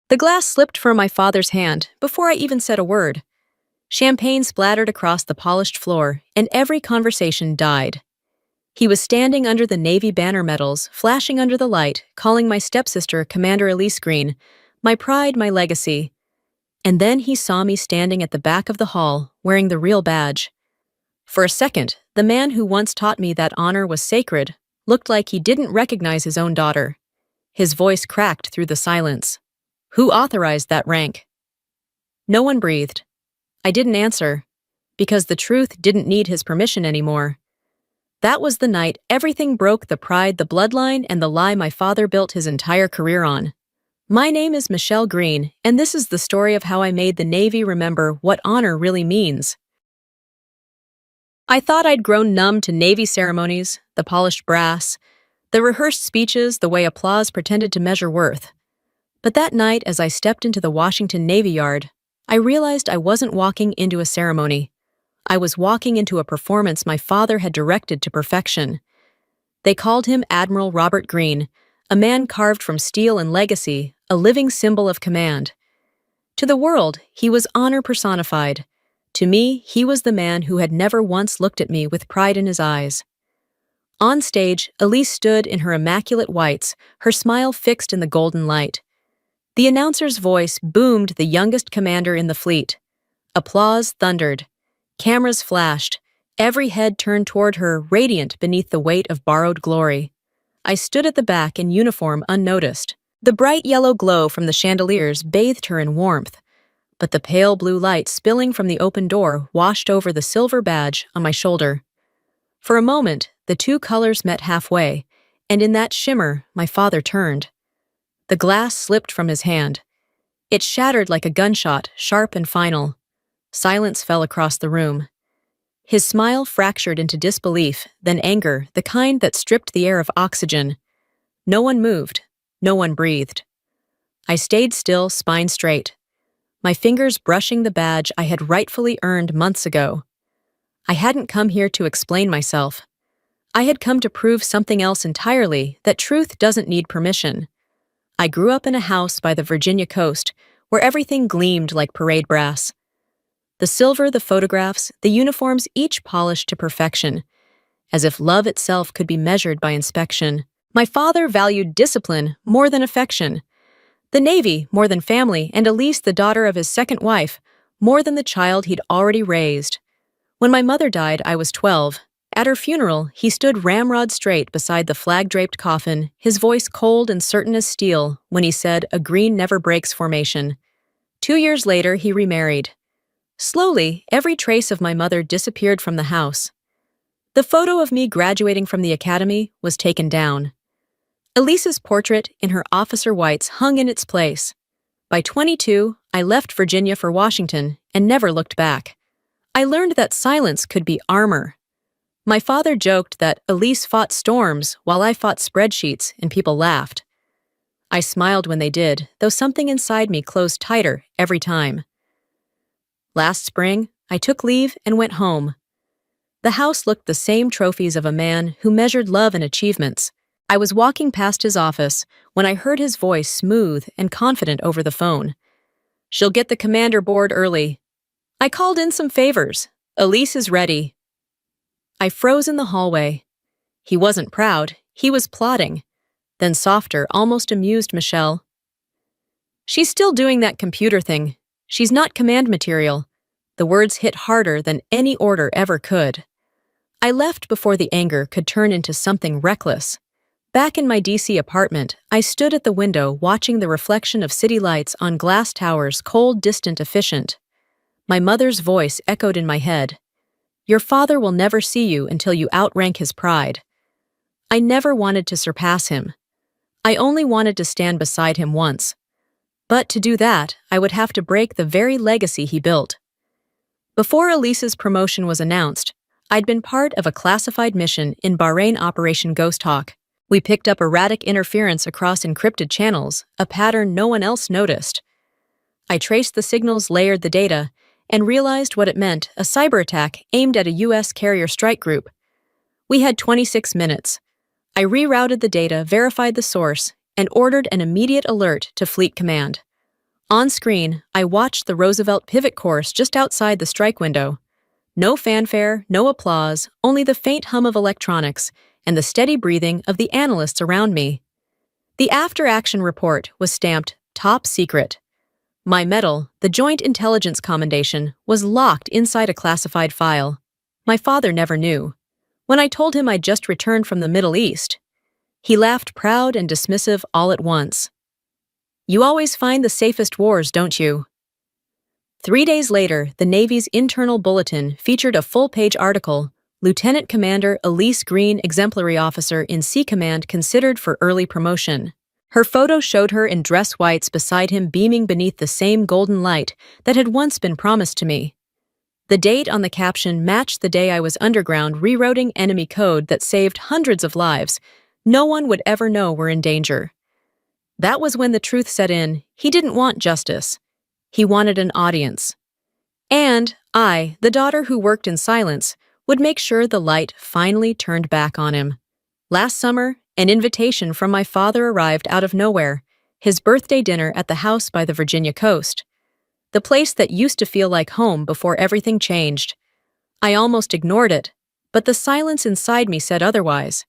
The glass slipped from my father's hand before I even said a word. Champagne splattered across the polished floor, and every conversation died. He was standing under the Navy banner medals, flashing under the light, calling my stepsister Commander Elise Green, my pride, my legacy. And then he saw me standing at the back of the hall, wearing the real badge. For a second, the man who once taught me that honor was sacred looked like he didn't recognize his own daughter. His voice cracked through the silence. "Who authorized that rank?" No one breathed. I didn't answer, because the truth didn't need his permission anymore. That was the night everything broke: the pride, the bloodline, and the lie my father built his entire career on. My name is Michelle Green, and this is the story of how I made the Navy remember what honor really means. I thought I'd grown numb to Navy ceremonies, the polished brass, the rehearsed speeches, the way applause pretended to measure worth. But that night, as I stepped into the Washington Navy Yard, I realized I wasn't walking into a ceremony. I was walking into a performance my father had directed to perfection. They called him Admiral Robert Greene, a man carved from steel and legacy, a living symbol of command. To the world, he was honor personified. To me, he was the man who had never once looked at me with pride in his eyes. On stage, Elise stood in her immaculate whites, her smile fixed in the golden light. The announcer's voice boomed the youngest commander in the fleet. Applause thundered. Cameras flashed. Every head turned toward her, radiant beneath the weight of borrowed glory. I stood at the back in uniform unnoticed. The bright yellow glow from the chandeliers bathed her in warmth, but the pale blue light spilling from the open door washed over the silver badge on my shoulder. For a moment, the two colors met halfway, and in that shimmer, my father turned. The glass slipped from his hand. It shattered like a gunshot, sharp and final. Silence fell across the room. His smile fractured into disbelief, then anger, the kind that stripped the air of oxygen. No one moved. No one breathed. I stayed still, spine straight, my fingers brushing the badge I had rightfully earned months ago. I hadn't come here to explain myself. I had come to prove something else entirely, that truth doesn't need permission. I grew up in a house by the Virginia coast, where everything gleamed like parade brass. The silver, the photographs, the uniforms, each polished to perfection, as if love itself could be measured by inspection. My father valued discipline more than affection, the Navy more than family, and Elise, the daughter of his second wife, more than the child he'd already raised. When my mother died, I was 12. At her funeral, he stood ramrod straight beside the flag-draped coffin, his voice cold and certain as steel, when he said, "A green never breaks formation." 2 years later, he remarried. Slowly, every trace of my mother disappeared from the house. The photo of me graduating from the academy was taken down. Elise's portrait, in her officer whites, hung in its place. By 22, I left Virginia for Washington and never looked back. I learned that silence could be armor. My father joked that Elise fought storms while I fought spreadsheets, and people laughed. I smiled when they did, though something inside me closed tighter every time. Last spring, I took leave and went home. The house looked the same trophies of a man who measured love and achievements. I was walking past his office when I heard his voice smooth and confident over the phone. "She'll get the commander board early. I called in some favors. Elise is ready." I froze in the hallway. He wasn't proud, he was plotting. Then softer, almost amused Michelle. "She's still doing that computer thing. She's not command material." The words hit harder than any order ever could. I left before the anger could turn into something reckless. Back in my DC apartment, I stood at the window watching the reflection of city lights on glass towers, cold, distant, efficient. My mother's voice echoed in my head. "Your father will never see you until you outrank his pride." I never wanted to surpass him. I only wanted to stand beside him once. But to do that, I would have to break the very legacy he built. Before Elise's promotion was announced, I'd been part of a classified mission in Bahrain, Operation Ghost Hawk. We picked up erratic interference across encrypted channels, a pattern no one else noticed. I traced the signals, layered the data, and realized what it meant: a cyber attack aimed at a U.S. carrier strike group. We had 26 minutes. I rerouted the data, verified the source, and ordered an immediate alert to Fleet Command. On screen, I watched the Roosevelt pivot course just outside the strike window. No fanfare, no applause, only the faint hum of electronics and the steady breathing of the analysts around me. The after-action report was stamped Top Secret. My medal, the Joint Intelligence Commendation, was locked inside a classified file. My father never knew. When I told him I'd just returned from the Middle East, he laughed proud and dismissive all at once. You always find the safest wars, don't you? 3 days later, the Navy's internal bulletin featured a full-page article, Lieutenant Commander Elise Green, Exemplary Officer in Sea Command considered for early promotion. Her photo showed her in dress whites beside him beaming beneath the same golden light that had once been promised to me. The date on the caption matched the day I was underground rewriting enemy code that saved hundreds of lives no one would ever know were in danger. That was when the truth set in. He didn't want justice. He wanted an audience. And I, the daughter who worked in silence, would make sure the light finally turned back on him. Last summer, an invitation from my father arrived out of nowhere, his birthday dinner at the house by the Virginia coast. The place that used to feel like home before everything changed. I almost ignored it, but the silence inside me said otherwise.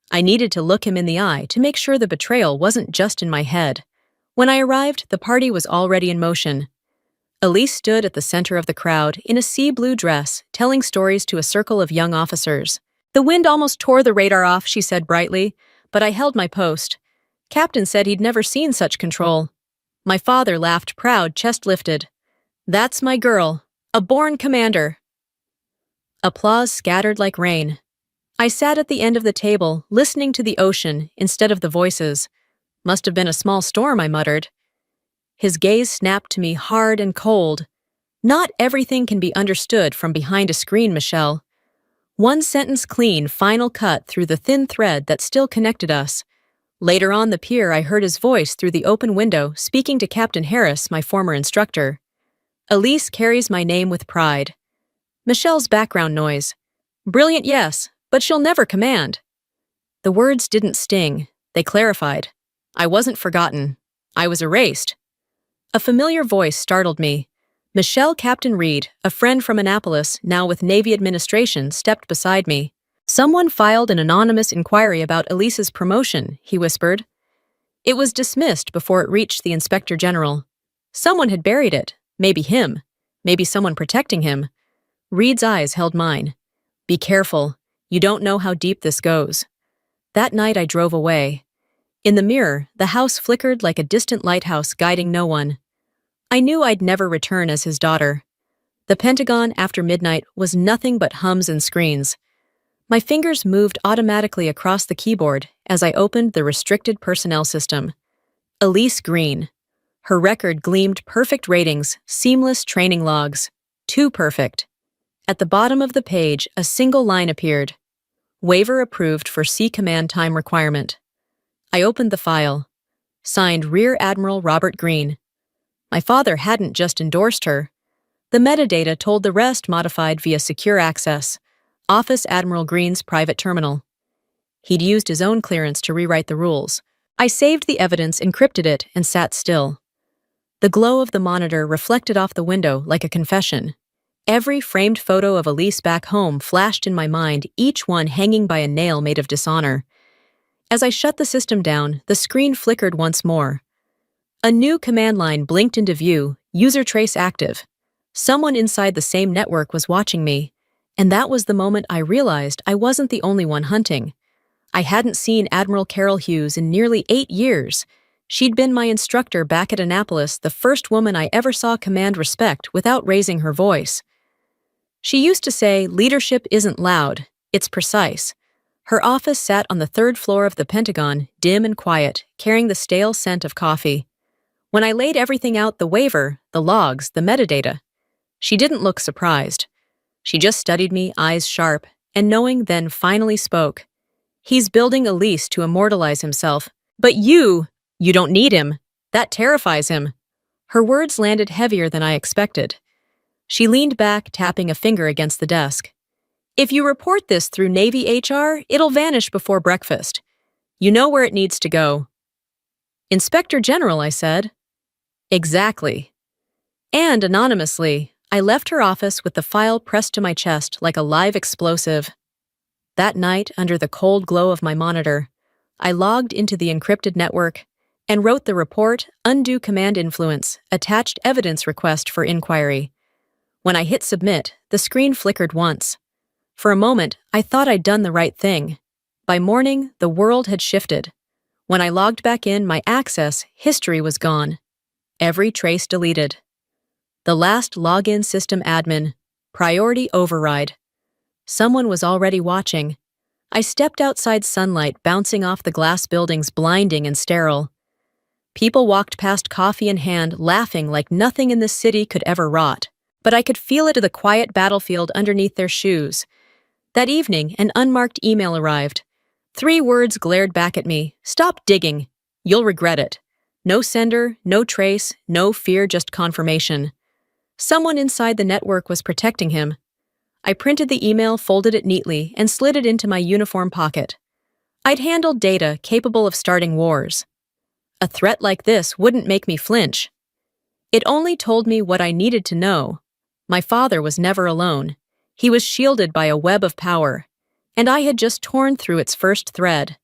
I needed to look him in the eye to make sure the betrayal wasn't just in my head. When I arrived, the party was already in motion. Elise stood at the center of the crowd in a sea blue dress, telling stories to a circle of young officers. The wind almost tore the radar off, she said brightly, but I held my post. Captain said he'd never seen such control. My father laughed proud, chest lifted. That's my girl, a born commander. Applause scattered like rain. I sat at the end of the table, listening to the ocean instead of the voices. Must have been a small storm, I muttered. His gaze snapped to me hard and cold. Not everything can be understood from behind a screen, Michelle. One sentence clean, final cut through the thin thread that still connected us. Later on the pier, I heard his voice through the open window, speaking to Captain Harris, my former instructor. Elise carries my name with pride. Michelle's background noise. Brilliant, yes, but she'll never command. The words didn't sting. They clarified. I wasn't forgotten. I was erased. A familiar voice startled me. Michelle Captain Reed, a friend from Annapolis, now with Navy administration, stepped beside me. Someone filed an anonymous inquiry about Elise's promotion, he whispered. It was dismissed before it reached the Inspector General. Someone had buried it. Maybe him. Maybe someone protecting him. Reed's eyes held mine. Be careful. You don't know how deep this goes. That night I drove away. In the mirror, the house flickered like a distant lighthouse guiding no one. I knew I'd never return as his daughter. The Pentagon after midnight was nothing but hums and screens. My fingers moved automatically across the keyboard as I opened the restricted personnel system. Elise Green. Her record gleamed perfect ratings, seamless training logs. Too perfect. At the bottom of the page, a single line appeared. Waiver approved for Sea Command time requirement. I opened the file. Signed Rear Admiral Robert Green. My father hadn't just endorsed her. The metadata told the rest modified via secure access. Office Admiral Green's private terminal. He'd used his own clearance to rewrite the rules. I saved the evidence, encrypted it, and sat still. The glow of the monitor reflected off the window like a confession. Every framed photo of Elise back home flashed in my mind, each one hanging by a nail made of dishonor. As I shut the system down, the screen flickered once more. A new command line blinked into view, user trace active. Someone inside the same network was watching me, and that was the moment I realized I wasn't the only one hunting. I hadn't seen Admiral Carol Hughes in nearly 8 years. She'd been my instructor back at Annapolis, the first woman I ever saw command respect without raising her voice. She used to say, leadership isn't loud, it's precise. Her office sat on the 3rd floor of the Pentagon, dim and quiet, carrying the stale scent of coffee. When I laid everything out, the waiver, the logs, the metadata, she didn't look surprised. She just studied me, eyes sharp, and knowing then finally spoke. He's building Elise to immortalize himself. But you don't need him. That terrifies him. Her words landed heavier than I expected. She leaned back, tapping a finger against the desk. If you report this through Navy HR, it'll vanish before breakfast. You know where it needs to go. Inspector General, I said. Exactly. And anonymously, I left her office with the file pressed to my chest like a live explosive. That night, under the cold glow of my monitor, I logged into the encrypted network and wrote the report, Undue Command Influence, Attached Evidence Request for Inquiry. When I hit submit, the screen flickered once. For a moment, I thought I'd done the right thing. By morning, the world had shifted. When I logged back in, my access history was gone. Every trace deleted. The last login system admin. Priority override. Someone was already watching. I stepped outside sunlight bouncing off the glass buildings, blinding and sterile. People walked past, coffee in hand, laughing like nothing in this city could ever rot. But I could feel it to the quiet battlefield underneath their shoes. That evening, an unmarked email arrived. 3 words glared back at me. Stop digging. You'll regret it. No sender, no trace, no fear, just confirmation. Someone inside the network was protecting him. I printed the email, folded it neatly, and slid it into my uniform pocket. I'd handled data capable of starting wars. A threat like this wouldn't make me flinch. It only told me what I needed to know. My father was never alone. He was shielded by a web of power, and I had just torn through its first thread.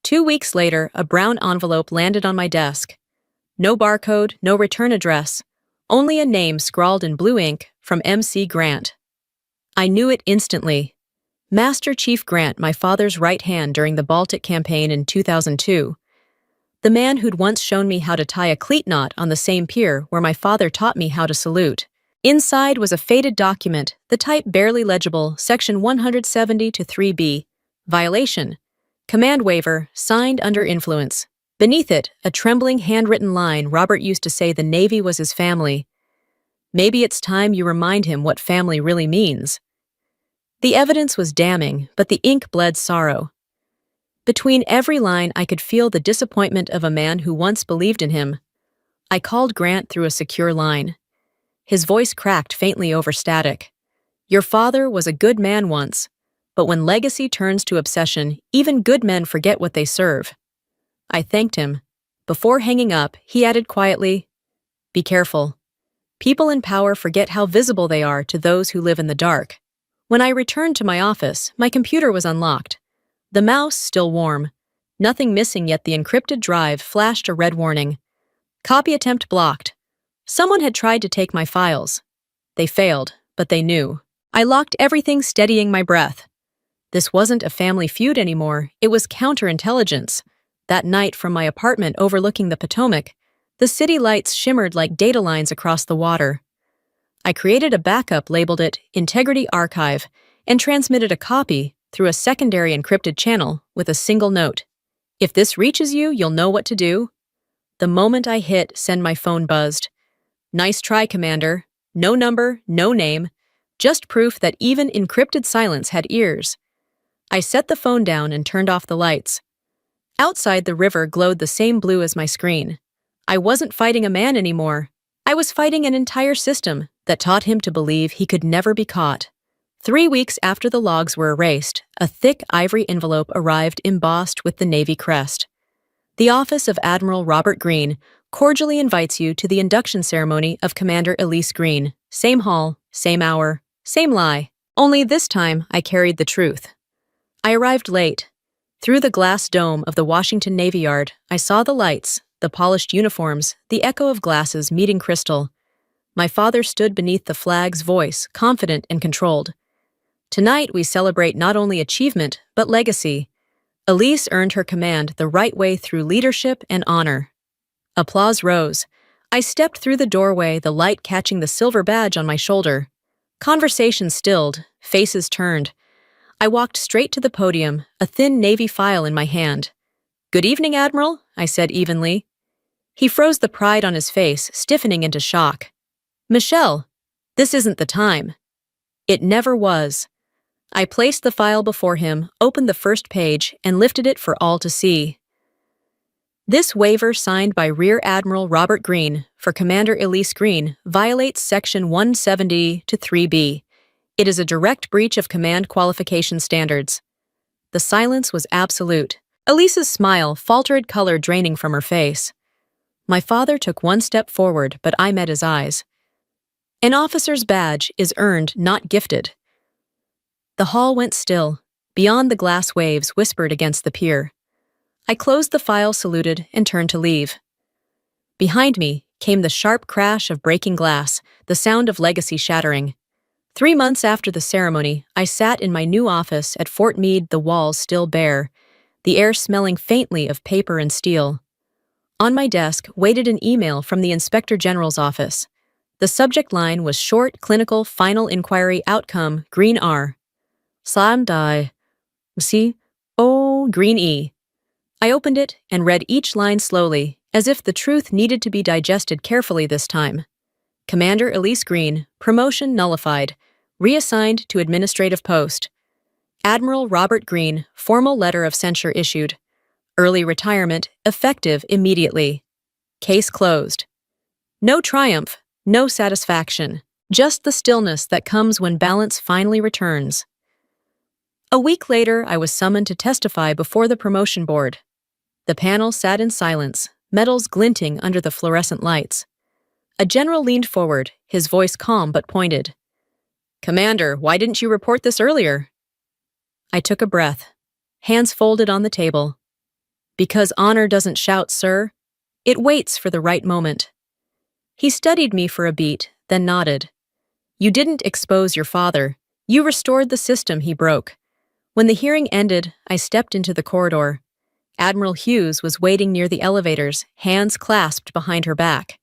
2 weeks later, a brown envelope landed on my desk. No barcode, no return address, only a name scrawled in blue ink from MC Grant. I knew it instantly. Master Chief Grant, my father's right hand during the Baltic campaign in 2002. The man who'd once shown me how to tie a cleat knot on the same pier where my father taught me how to salute. Inside was a faded document, the type barely legible, Section 170 to 3B. Violation. Command waiver, signed under influence. Beneath it, a trembling handwritten line. Robert used to say the Navy was his family. Maybe it's time you remind him what family really means. The evidence was damning, but the ink bled sorrow. Between every line, I could feel the disappointment of a man who once believed in him. I called Grant through a secure line. His voice cracked faintly over static. Your father was a good man once, but when legacy turns to obsession, even good men forget what they serve. I thanked him. Before hanging up, he added quietly, Be careful. People in power forget how visible they are to those who live in the dark. When I returned to my office, my computer was unlocked. The mouse still warm. Nothing missing, yet the encrypted drive flashed a red warning. Copy attempt blocked. Someone had tried to take my files. They failed, but they knew. I locked everything, steadying my breath. This wasn't a family feud anymore, it was counterintelligence. That night, from my apartment overlooking the Potomac, the city lights shimmered like data lines across the water. I created a backup, labeled it Integrity Archive, and transmitted a copy through a secondary encrypted channel with a single note. If this reaches you, you'll know what to do. The moment I hit send, my phone buzzed. Nice try, Commander. No number, no name. Just proof that even encrypted silence had ears. I set the phone down and turned off the lights. Outside, the river glowed the same blue as my screen. I wasn't fighting a man anymore. I was fighting an entire system that taught him to believe he could never be caught. 3 weeks after the logs were erased, a thick ivory envelope arrived embossed with the Navy crest. The office of Admiral Robert Greene cordially invites you to the induction ceremony of Commander Elise Greene. Same hall, same hour, same lie. Only this time I carried the truth. I arrived late. Through the glass dome of the Washington Navy Yard, I saw the lights, the polished uniforms, the echo of glasses meeting crystal. My father stood beneath the flag's voice, confident and controlled. Tonight we celebrate not only achievement, but legacy. Elise earned her command the right way through leadership and honor. Applause rose. I stepped through the doorway, the light catching the silver badge on my shoulder. Conversation stilled, faces turned. I walked straight to the podium, a thin Navy file in my hand. Good evening, Admiral, I said evenly. He froze, the pride on his face stiffening into shock. Michelle, this isn't the time. It never was. I placed the file before him, opened the first page, and lifted it for all to see. This waiver, signed by Rear Admiral Robert Greene for Commander Elise Greene, violates Section 170 to 3B. It is a direct breach of command qualification standards. The silence was absolute. Elise's smile faltered, color draining from her face. My father took one step forward, but I met his eyes. An officer's badge is earned, not gifted. The hall went still. Beyond the glass waves whispered against the pier. I closed the file, saluted, and turned to leave. Behind me came the sharp crash of breaking glass, the sound of legacy shattering. 3 months after the ceremony, I sat in my new office at Fort Meade, the walls still bare, the air smelling faintly of paper and steel. On my desk waited an email from the Inspector General's office. The subject line was short, clinical, final inquiry outcome, green R. Slam die. See? Oh, green E. I opened it and read each line slowly, as if the truth needed to be digested carefully this time. Commander Elise Green, promotion nullified, reassigned to administrative post. Admiral Robert Green, formal letter of censure issued. Early retirement, effective immediately. Case closed. No triumph, no satisfaction, just the stillness that comes when balance finally returns. A week later, I was summoned to testify before the promotion board. The panel sat in silence, medals glinting under the fluorescent lights. A general leaned forward, his voice calm but pointed. "Commander, why didn't you report this earlier?" I took a breath, hands folded on the table. "Because honor doesn't shout, sir. It waits for the right moment." He studied me for a beat, then nodded. "You didn't expose your father. You restored the system he broke." When the hearing ended, I stepped into the corridor. Admiral Hughes was waiting near the elevators, hands clasped behind her back.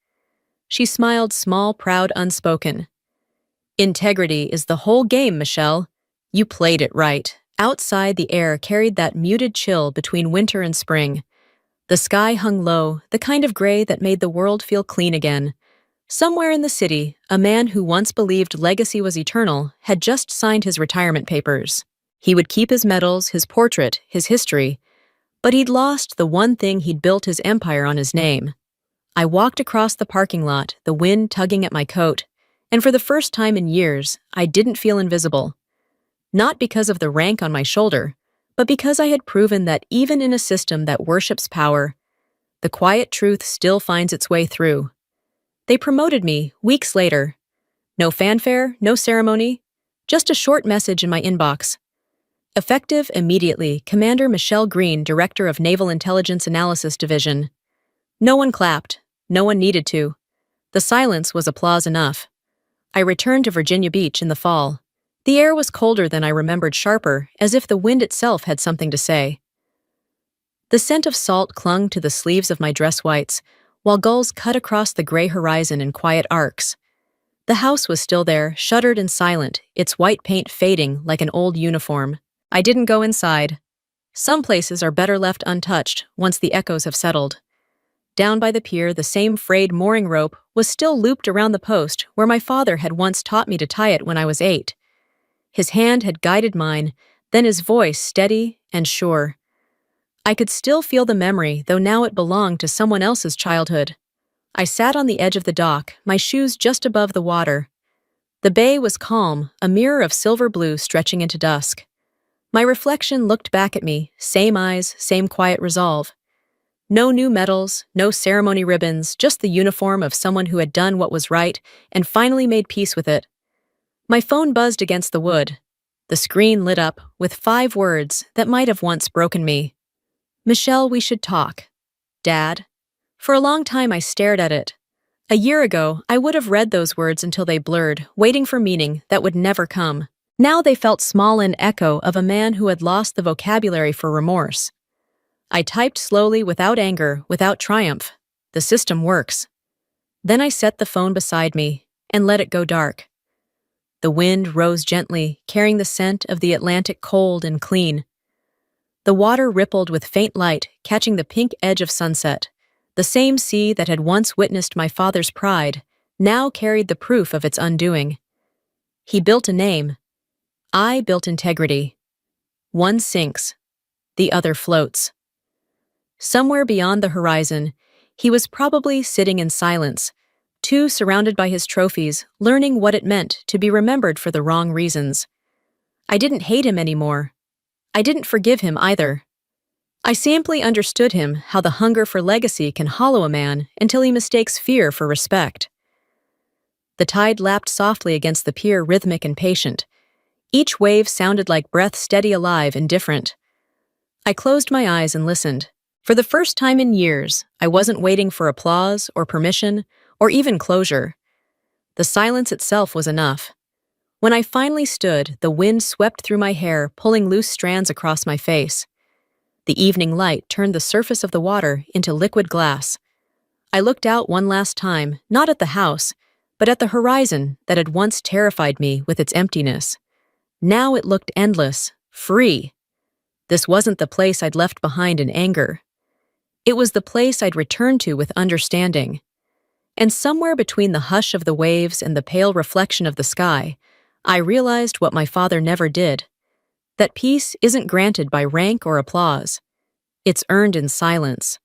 She smiled small, proud, unspoken. "Integrity is the whole game, Michelle. You played it right." Outside, the air carried that muted chill between winter and spring. The sky hung low, the kind of gray that made the world feel clean again. Somewhere in the city, a man who once believed legacy was eternal had just signed his retirement papers. He would keep his medals, his portrait, his history, but he'd lost the one thing he'd built his empire on: his name. I walked across the parking lot, the wind tugging at my coat, and for the first time in years, I didn't feel invisible. Not because of the rank on my shoulder, but because I had proven that even in a system that worships power, the quiet truth still finds its way through. They promoted me weeks later. No fanfare, no ceremony, just a short message in my inbox. Effective immediately, Commander Michelle Green, Director of Naval Intelligence Analysis Division. No one clapped. No one needed to. The silence was applause enough. I returned to Virginia Beach in the fall. The air was colder than I remembered, sharper, as if the wind itself had something to say. The scent of salt clung to the sleeves of my dress whites, while gulls cut across the gray horizon in quiet arcs. The house was still there, shuttered and silent, its white paint fading like an old uniform. I didn't go inside. Some places are better left untouched once the echoes have settled. Down by the pier, the same frayed mooring rope was still looped around the post where my father had once taught me to tie it when I was 8. His hand had guided mine, then his voice steady and sure. I could still feel the memory, though now it belonged to someone else's childhood. I sat on the edge of the dock, my shoes just above the water. The bay was calm, a mirror of silver blue stretching into dusk. My reflection looked back at me, same eyes, same quiet resolve. No new medals, no ceremony ribbons, just the uniform of someone who had done what was right and finally made peace with it. My phone buzzed against the wood. The screen lit up with 5 words that might have once broken me. "Michelle, we should talk." "Dad." For a long time I stared at it. A year ago, I would have read those words until they blurred, waiting for meaning that would never come. Now they felt small in echo of a man who had lost the vocabulary for remorse. I typed slowly, without anger, without triumph. The system works. Then I set the phone beside me and let it go dark. The wind rose gently, carrying the scent of the Atlantic cold and clean. The water rippled with faint light, catching the pink edge of sunset. The same sea that had once witnessed my father's pride now carried the proof of its undoing. He built a name. I built integrity. One sinks, the other floats. Somewhere beyond the horizon, he was probably sitting in silence, too surrounded by his trophies, learning what it meant to be remembered for the wrong reasons. I didn't hate him anymore. I didn't forgive him either. I simply understood him how the hunger for legacy can hollow a man until he mistakes fear for respect. The tide lapped softly against the pier, rhythmic and patient. Each wave sounded like breath, steady, alive, and different. I closed my eyes and listened. For the first time in years, I wasn't waiting for applause or permission or even closure. The silence itself was enough. When I finally stood, the wind swept through my hair, pulling loose strands across my face. The evening light turned the surface of the water into liquid glass. I looked out one last time, not at the house, but at the horizon that had once terrified me with its emptiness. Now it looked endless, free. This wasn't the place I'd left behind in anger. It was the place I'd returned to with understanding. And somewhere between the hush of the waves and the pale reflection of the sky, I realized what my father never did. That peace isn't granted by rank or applause. It's earned in silence.